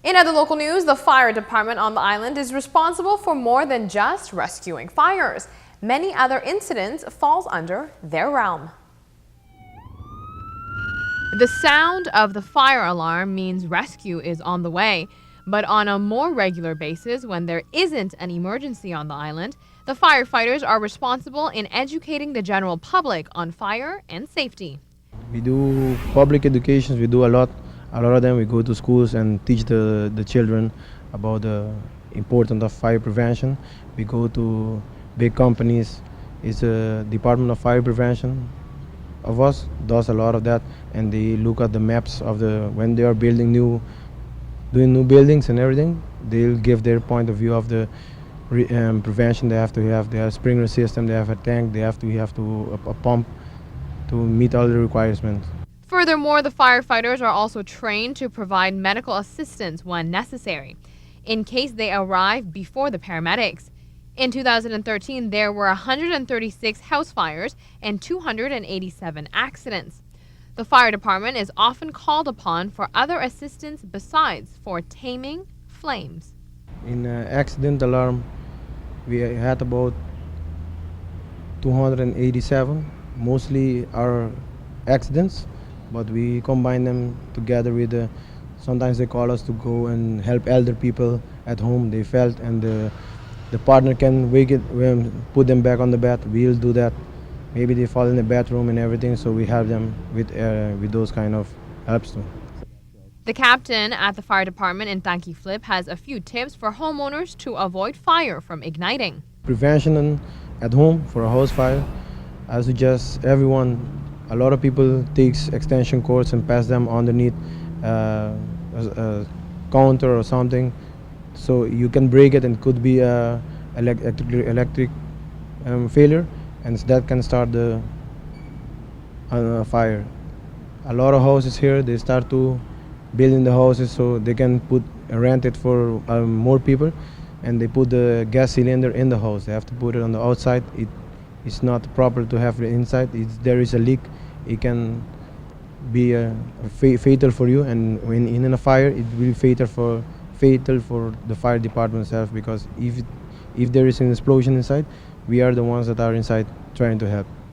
In other local news, the fire department on the island is responsible for more than just rescuing fires. Many other incidents falls under their realm. The sound of the fire alarm means rescue is on the way. But on a more regular basis, when there isn't an emergency on the island, the firefighters are responsible in educating the general public on fire and safety. We do public educations, we do a lot of them. We go to schools and teach the children about the importance of fire prevention. We go to big companies. It's a Department of Fire Prevention of us does a lot of that, and they look at the maps of when they are doing new buildings and everything. They'll give their point of view of the prevention. They have a sprinkler system, they have a tank, they have a pump to meet all the requirements. Furthermore, the firefighters are also trained to provide medical assistance when necessary, in case they arrive before the paramedics. In 2013, there were 136 house fires and 287 accidents. The fire department is often called upon for other assistance besides for taming flames. In accident alarm, we had about 287, mostly are accidents, but we combine them together with sometimes they call us to go and help elder people at home. They felt and the partner can put them back on the bed. We'll do that. Maybe they fall in the bathroom and everything, so we help them with those kind of helps too. The captain at the fire department in Tanki Flip has a few tips for homeowners to avoid fire from igniting. Prevention at home for a house fire. I suggest everyone, a lot of people takes extension cords and pass them underneath a counter or something, so you can break it and could be a electric failure, and that can start the fire. A lot of houses here, they start to building the houses so they can rent it for more people, and they put the gas cylinder in the house. They have to put it on the outside. It's not proper to have it inside. There is a leak, it can be fatal for you, and when in a fire it will be fatal for the fire department itself, because if there is an explosion inside, we are the ones that are inside trying to help.